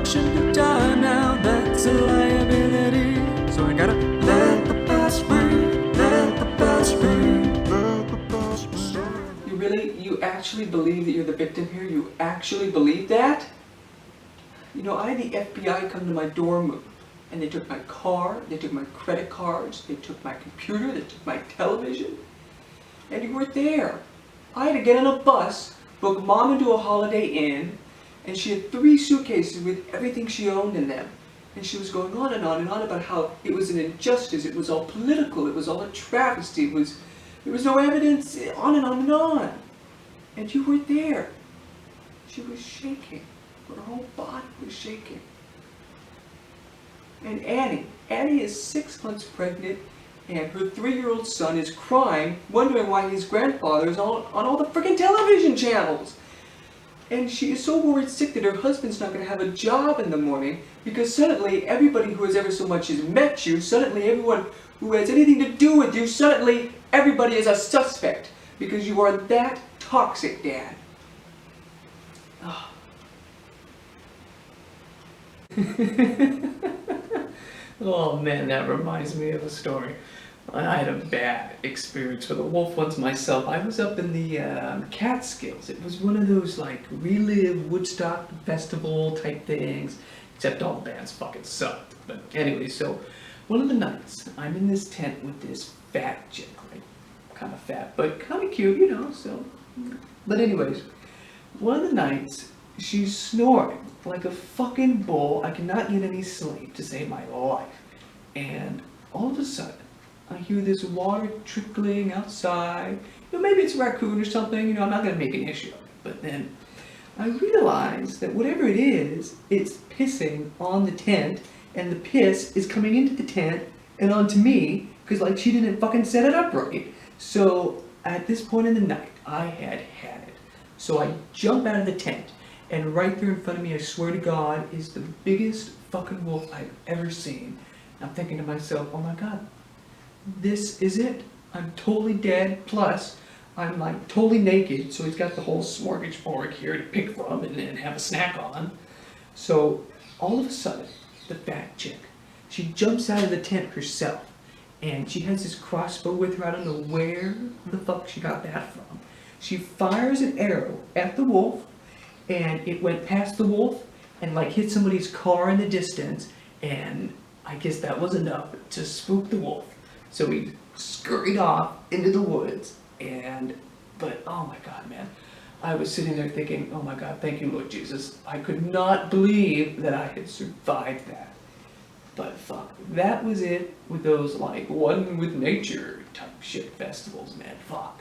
auction the time now, that's a liability. So I gotta let the past free, let the past free, let the past free. You actually believe that you're the victim here? You actually believe that? You know, I had the FBI come to my dorm room, and they took my car, they took my credit cards, they took my computer, they took my television, and you weren't there. I had to get on a bus, book Mom into a Holiday Inn, and she had 3 suitcases with everything she owned in them. And she was going on and on and on about how it was an injustice, it was all political, it was all a travesty, there was no evidence, on and on and on. And you weren't there. She was shaking. Her whole body was shaking. And Annie is 6 months pregnant, and her 3-year-old son is crying, wondering why his grandfather is on all the freaking television channels. And she is so worried sick that her husband's not going to have a job in the morning, because suddenly everybody who has ever so much as met you, suddenly everyone who has anything to do with you, suddenly everybody is a suspect, because you are that toxic, Dad. Oh. Oh man, that reminds me of a story. I had a bad experience with a wolf once myself. I was up in the Catskills. It was one of those like relive Woodstock festival type things, except all the bands fucking sucked. But anyway, so one of the nights I'm in this tent with this fat chick, right? Kind of fat, but kind of cute, you know. So, but anyways, one of the nights she's snoring like a fucking bull. I cannot get any sleep to save my life, and all of a sudden I hear this water trickling outside. You know, maybe it's a raccoon or something, you know, I'm not gonna make an issue of it. But then I realize that whatever it is, it's pissing on the tent, and the piss is coming into the tent and onto me, because like she didn't fucking set it up right. So at this point in the night, I had it. So I jump out of the tent, and right there in front of me, I swear to God, is the biggest fucking wolf I've ever seen. I'm thinking to myself, oh my God, this is it. I'm totally dead, plus I'm like totally naked, so he's got the whole smorgasbord here to pick from and then have a snack on. So all of a sudden, the fat chick, she jumps out of the tent herself, and she has this crossbow with her. I don't know where the fuck she got that from. She fires an arrow at the wolf, and it went past the wolf and like hit somebody's car in the distance, and I guess that was enough to spook the wolf. So he scurried off into the woods, but oh my God, man. I was sitting there thinking, oh my God, thank you, Lord Jesus. I could not believe that I had survived that. But fuck, that was it with those like one with nature type shit festivals, man, fuck.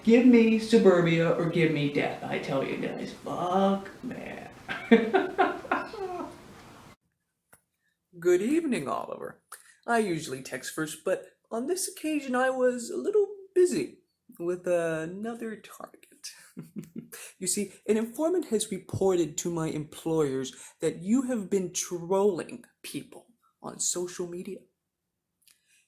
Give me suburbia or give me death, I tell you guys, fuck, man. Good evening, Oliver. I usually text first, but on this occasion I was a little busy with another target. You see, an informant has reported to my employers that you have been trolling people on social media.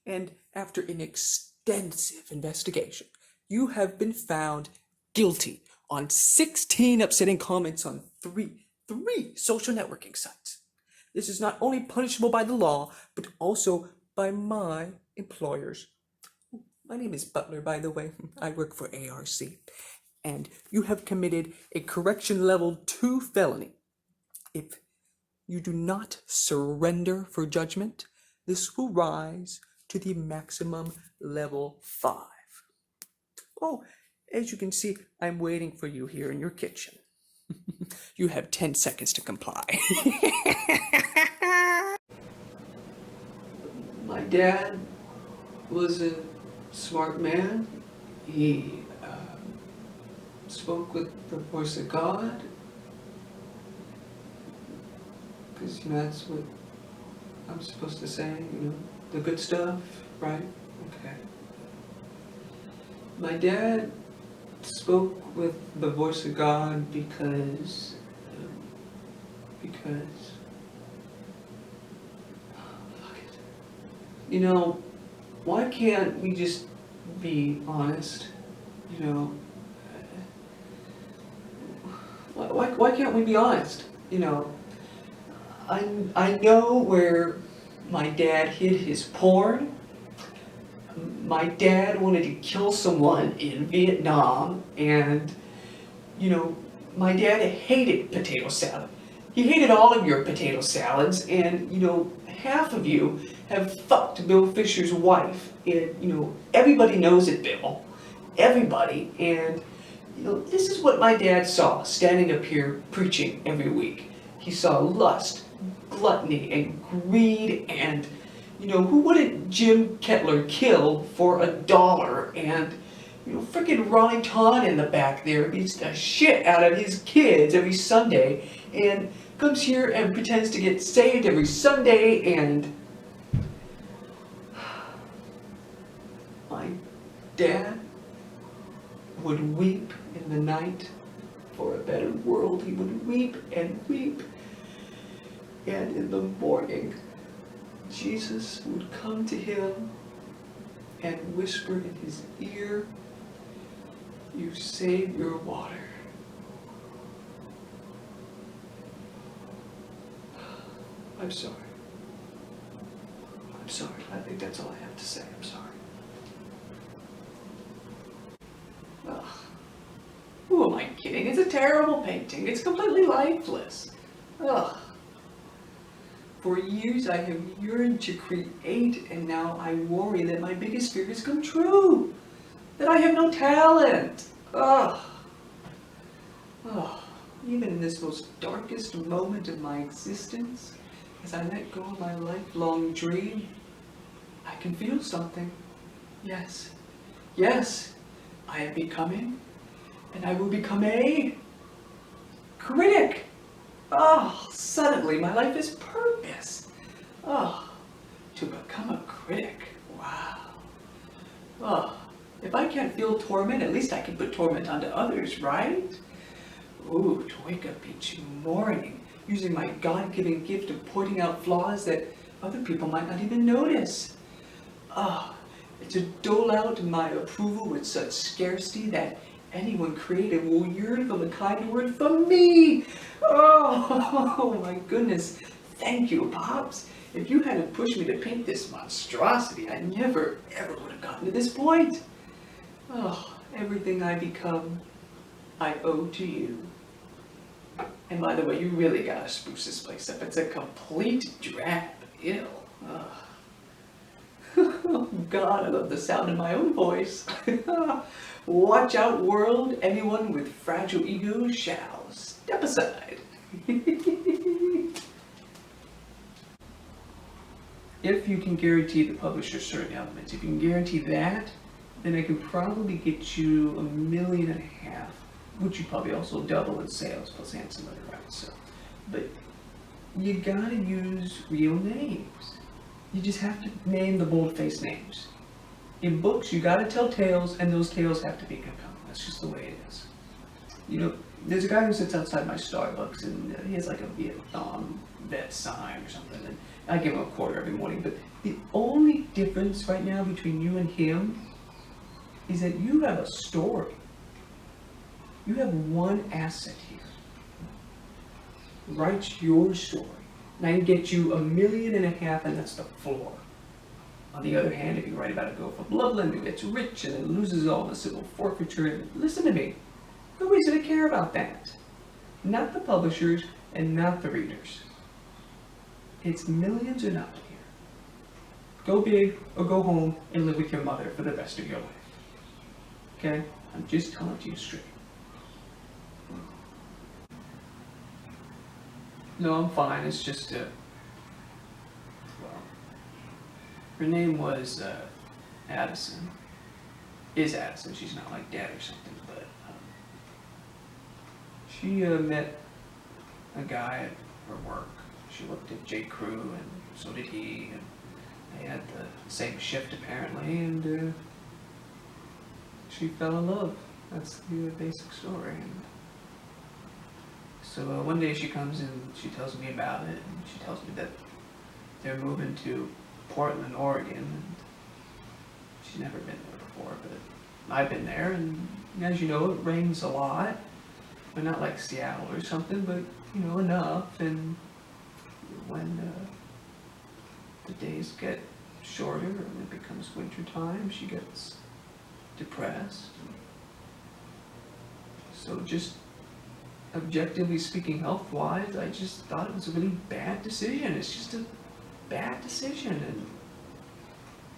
And after an extensive investigation, you have been found guilty on 16 upsetting comments on three social networking sites. This is not only punishable by the law, but also by my employers. My name is Butler, by the way. I work for ARC. And you have committed a correction level 2 felony. If you do not surrender for judgment, this will rise to the maximum level 5. Oh, as you can see, I'm waiting for you here in your kitchen. You have 10 seconds to comply. My dad was a smart man. He spoke with the voice of God. Because, you know, that's what I'm supposed to say, you know, the good stuff, right? Okay. My dad spoke with the voice of God because fuck it. You know, why can't we just be honest? You know, why can't we be honest? You know, I know where my dad hid his porn. My dad wanted to kill someone in Vietnam, and, you know, my dad hated potato salad. He hated all of your potato salads, and, you know, half of you have fucked Bill Fisher's wife. And, you know, everybody knows it, Bill. Everybody. And, you know, this is what my dad saw standing up here preaching every week. He saw lust, gluttony, and greed, and, you know, who wouldn't Jim Kettler kill for $1? And, you know, frickin' Ronnie Todd in the back there beats the shit out of his kids every Sunday, and comes here and pretends to get saved every Sunday, and my dad would weep in the night for a better world. He would weep and weep, and in the morning Jesus would come to him and whisper in his ear, "You save your water." I'm sorry. I'm sorry. I think that's all I have to say. I'm sorry. Ugh. Who am I kidding? It's a terrible painting. It's completely lifeless. Ugh. For years I have yearned to create, and now I worry that my biggest fear has come true. That I have no talent. Ugh. Ugh. Even in this most darkest moment of my existence, as I let go of my lifelong dream, I can feel something. Yes. Yes. I am becoming, and I will become a critic. Oh, suddenly my life is purpose. Oh, to become a critic. Wow. Oh, if I can't feel torment, at least I can put torment onto others, right? Ooh, to wake up each morning using my God-given gift of pointing out flaws that other people might not even notice. Oh, to dole out my approval with such scarcity that anyone creative will yearn for the kind word from me. Oh my goodness. Thank you, Pops. If you hadn't pushed me to paint this monstrosity, I never, ever would have gotten to this point. Oh, everything I become, I owe to you. And by the way, you really gotta spruce this place up. It's a complete drab. Ew. Oh God, I love the sound of my own voice. Watch out, world. Anyone with fragile egos shall step aside. If you can guarantee the publisher certain elements, if you can guarantee that, then I can probably get you $1.5 million, which you probably also double in sales plus ancillary rights. So, but you gotta use real names. You just have to name the bold-faced names. In books, you gotta tell tales, and those tales have to be compelling. That's just the way it is. You know, there's a guy who sits outside my Starbucks, and he has like a Vietnam vet sign or something, and I give him a quarter every morning. But the only difference right now between you and him is that you have a story. You have one asset here. Write your story. And I can get you $1.5 million, and that's the floor. On the other hand, if you write about a girl from Bloodland who gets rich and then loses all the civil forfeiture, and listen to me, nobody's going to care about that. Not the publishers and not the readers. It's millions or nothing here. Go big or go home and live with your mother for the rest of your life. Okay? I'm just telling it to you straight. No, I'm fine. It's just, well, her name was Addison. Is Addison. She's not like Dad or something, but she met a guy at her work. She worked at J. Crew, and so did he, and they had the same shift apparently, and she fell in love. That's the basic story. And so one day she comes and she tells me about it, and she tells me that they're moving to Portland, Oregon, and she's never been there before, but I've been there, and as you know, it rains a lot, but not like Seattle or something, but you know, enough, and days get shorter and it becomes winter time, she gets depressed. So just objectively speaking, health-wise, I just thought it was a really bad decision. It's just a bad decision. And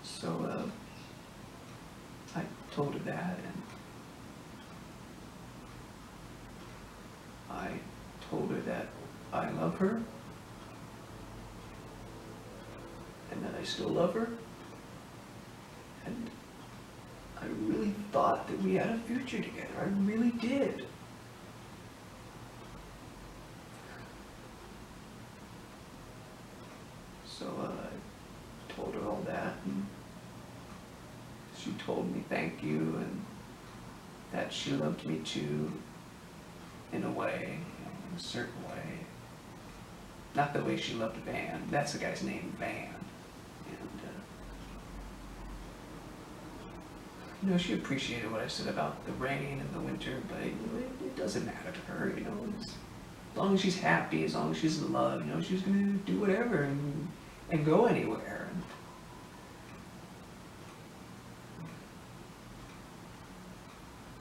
so I told her that, and I told her that I love her and that I still love her, and I really thought that we had a future together. I really did. So I told her all that, and she told me thank you, and that she loved me too, in a way, in a certain way. Not the way she loved Van. That's the guy's name, Van. And she appreciated what I said about the rain and the winter, but it doesn't matter to her, As long as she's happy, as long as she's in love, she's gonna do whatever and go anywhere.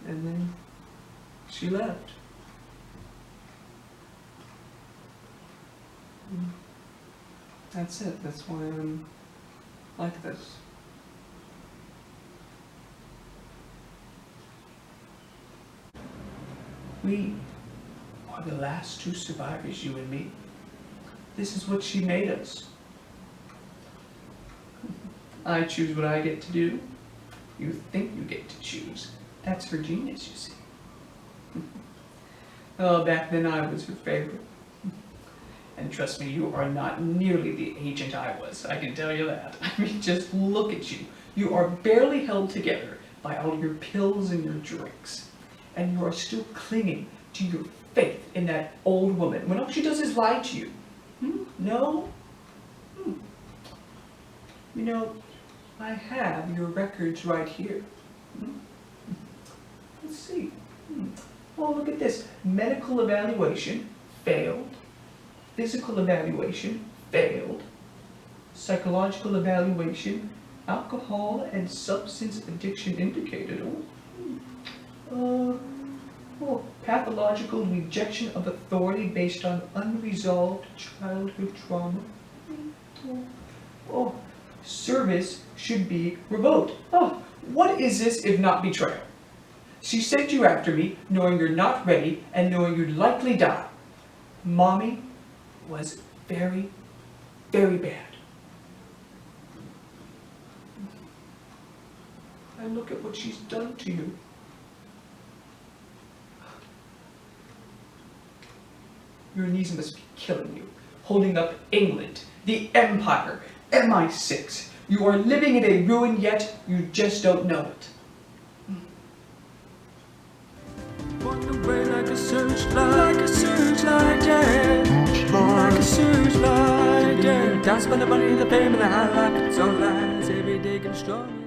And then she left. And that's it. That's why I'm like this. We are the last two survivors, you and me. This is what she made us. I choose what I get to do. You think you get to choose. That's her genius, you see. Oh, back then I was her favorite. And trust me, you are not nearly the agent I was, I can tell you that. I mean, just look at you. You are barely held together by all your pills and your drinks. And you are still clinging to your faith in that old woman when all she does is lie to you. No? I have your records right here. Let's see. Oh, look at this. Medical evaluation, failed. Physical evaluation, failed. Psychological evaluation, alcohol and substance addiction indicated. Pathological rejection of authority based on unresolved childhood trauma. Service should be revoked. What is this if not betrayal? She sent you after me, knowing you're not ready and knowing you'd likely die. Mommy was very, very bad. And look at what she's done to you. Your knees must be killing you. Holding up England, the Empire, MI6. You are living in a ruin, yet you just don't know it. Walk away like a searchlight, yeah. Like a searchlight, yeah. Can't spend the money, the fame, and the high life. It's all lies. Every day getting stronger.